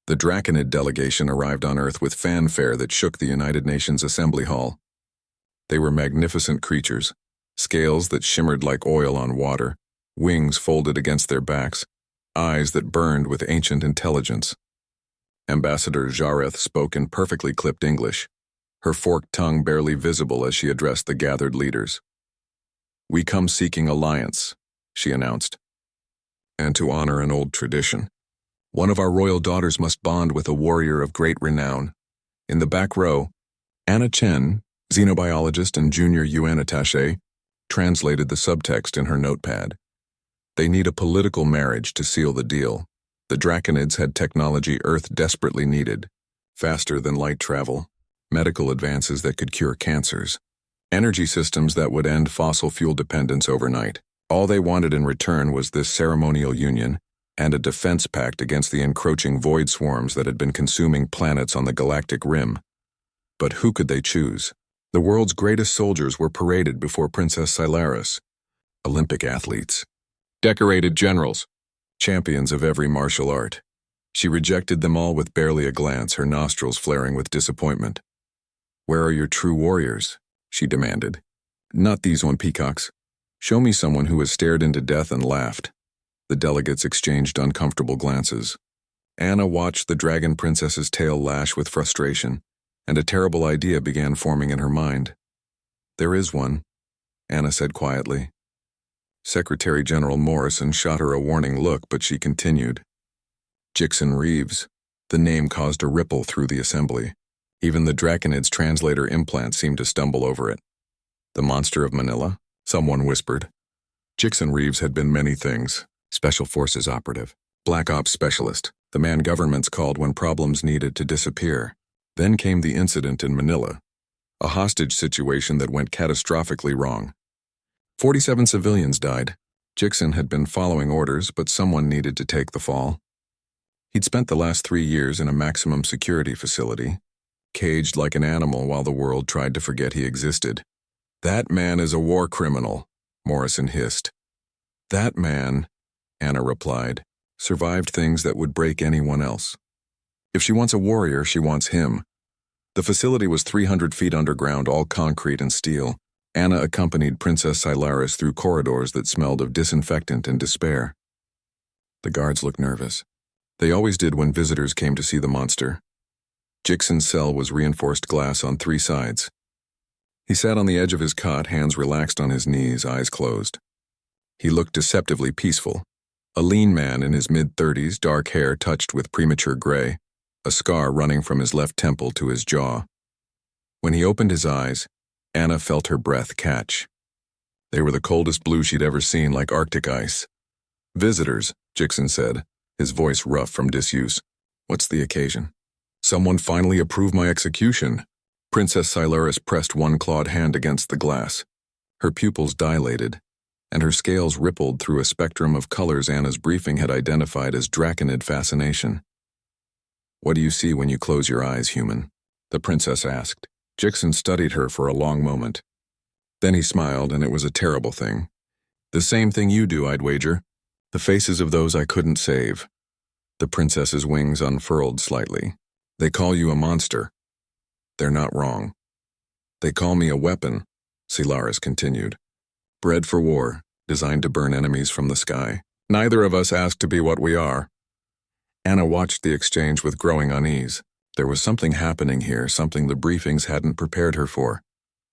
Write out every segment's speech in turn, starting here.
The Draconid delegation arrived on Earth with fanfare that shook the United Nations Assembly Hall. They were magnificent creatures, scales that shimmered like oil on water, wings folded against their backs, eyes that burned with ancient intelligence. Ambassador Jareth spoke in perfectly clipped English, her forked tongue barely visible as she addressed the gathered leaders. "We come seeking alliance," she announced, "and to honor an old tradition. One of our royal daughters must bond with a warrior of great renown." In the back row, Anna Chen, xenobiologist and junior UN attaché, translated the subtext in her notepad. They need a political marriage to seal the deal. The Draconids had technology Earth desperately needed: faster than light travel, medical advances that could cure cancers, energy systems that would end fossil fuel dependence overnight. All they wanted in return was this ceremonial union and a defense pact against the encroaching void swarms that had been consuming planets on the galactic rim. But who could they choose? The world's greatest soldiers were paraded before Princess Scyllaris. Olympic athletes, decorated generals, champions of every martial art. She rejected them all with barely a glance, her nostrils flaring with disappointment. "Where are your true warriors?" she demanded. "Not these one peacocks. Show me someone who has stared into death and laughed." The delegates exchanged uncomfortable glances. Anna watched the dragon princess's tail lash with frustration, and a terrible idea began forming in her mind. "There is one," Anna said quietly. Secretary General Morrison shot her a warning look, but she continued. "Jixon Reeves." The name caused a ripple through the assembly. Even the Draconid's translator implant seemed to stumble over it. "The monster of Manila?" someone whispered. Jixon Reeves had been many things: special forces operative, black ops specialist, the man governments called when problems needed to disappear. Then came the incident in Manila, a hostage situation that went catastrophically wrong. 47 civilians died. Jixon had been following orders, but someone needed to take the fall. He'd spent the last 3 years in a maximum security facility, caged like an animal while the world tried to forget he existed. "That man is a war criminal," Morrison hissed. "That man," Anna replied, "survived things that would break anyone else. If she wants a warrior, she wants him." The facility was 300 feet underground, all concrete and steel. Anna accompanied Princess Scyllaris through corridors that smelled of disinfectant and despair. The guards looked nervous. They always did when visitors came to see the monster. Jixon's cell was reinforced glass on 3 sides. He sat on the edge of his cot, hands relaxed on his knees, eyes closed. He looked deceptively peaceful. A lean man in his mid-30s, dark hair touched with premature gray, a scar running from his left temple to his jaw. When he opened his eyes, Anna felt her breath catch. They were the coldest blue she'd ever seen, like Arctic ice. "Visitors," Jixon said, his voice rough from disuse. "What's the occasion?" "Someone finally approved my execution." Princess Scyllaris pressed one clawed hand against the glass. Her pupils dilated, and her scales rippled through a spectrum of colors Anna's briefing had identified as Draconid fascination. "What do you see when you close your eyes, human?" the princess asked. Jixon studied her for a long moment. Then he smiled, and it was a terrible thing. "The same thing you do, I'd wager. The faces of those I couldn't save." The princess's wings unfurled slightly. "They call you a monster. They're not wrong. They call me a weapon," Scyllaris continued. "Bred for war, designed to burn enemies from the sky. Neither of us asked to be what we are." Anna watched the exchange with growing unease. There was something happening here, something the briefings hadn't prepared her for.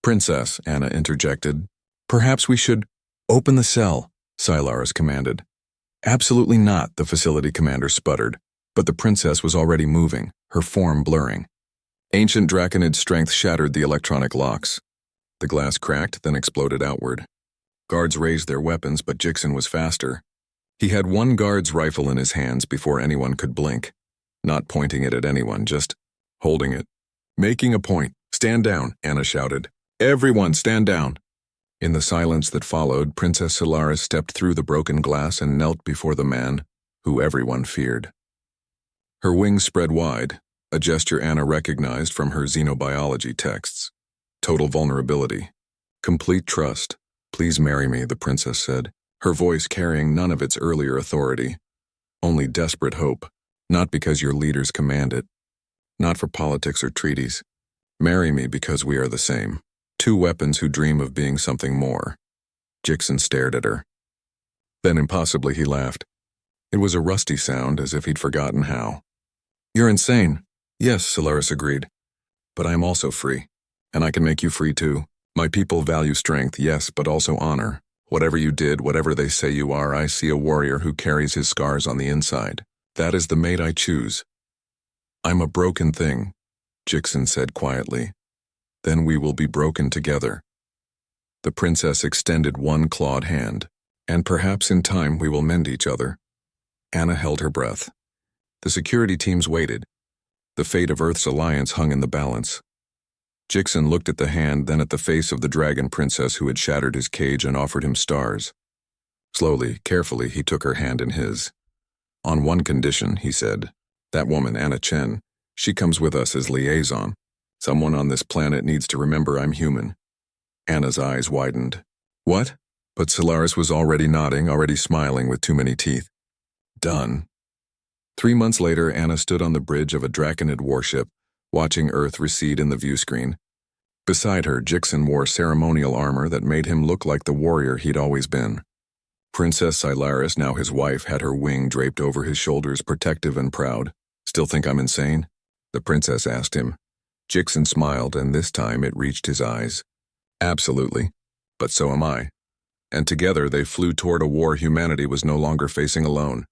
"Princess," Anna interjected, "perhaps we should—" "Open the cell," Scyllaris commanded. "Absolutely not," the facility commander sputtered, but the princess was already moving, her form blurring. Ancient Draconid strength shattered the electronic locks. The glass cracked, then exploded outward. Guards raised their weapons, but Jixon was faster. He had one guard's rifle in his hands before anyone could blink, not pointing it at anyone, just holding it. "Making a point. Stand down," Anna shouted. "Everyone stand down." In the silence that followed, Princess Scyllaris stepped through the broken glass and knelt before the man who everyone feared. Her wings spread wide, a gesture Anna recognized from her xenobiology texts. Total vulnerability. Complete trust. "Please marry me," the princess said, her voice carrying none of its earlier authority. Only desperate hope. Not because your leaders command it. Not for politics or treaties. Marry me because we are the same. Two weapons who dream of being something more. Jixon stared at her. Then impossibly he laughed. It was a rusty sound, as if he'd forgotten how. You're insane. Yes, Solaris agreed. But I am also free. And I can make you free too. My people value strength, yes, but also honor. Whatever you did, whatever they say you are, I see a warrior who carries his scars on the inside. That is the mate I choose. I'm a broken thing, Jixon said quietly. Then we will be broken together. The princess extended one clawed hand. And perhaps in time we will mend each other. Anna held her breath. The security teams waited. The fate of Earth's alliance hung in the balance. Jixon looked at the hand, then at the face of the dragon princess who had shattered his cage and offered him stars. Slowly, carefully, he took her hand in his. On one condition, he said. That woman, Anna Chen, she comes with us as liaison. Someone on this planet needs to remember I'm human. Anna's eyes widened. What? But Solaris was already nodding, already smiling with too many teeth. Done. 3 months later, Anna stood on the bridge of a Draconid warship, watching Earth recede in the viewscreen. Beside her, Jixon wore ceremonial armor that made him look like the warrior he'd always been. Princess Solaris, now his wife, had her wing draped over his shoulders, protective and proud. Still think I'm insane? The princess asked him. Jixon smiled, and this time it reached his eyes. Absolutely. But so am I. And together they flew toward a war humanity was no longer facing alone.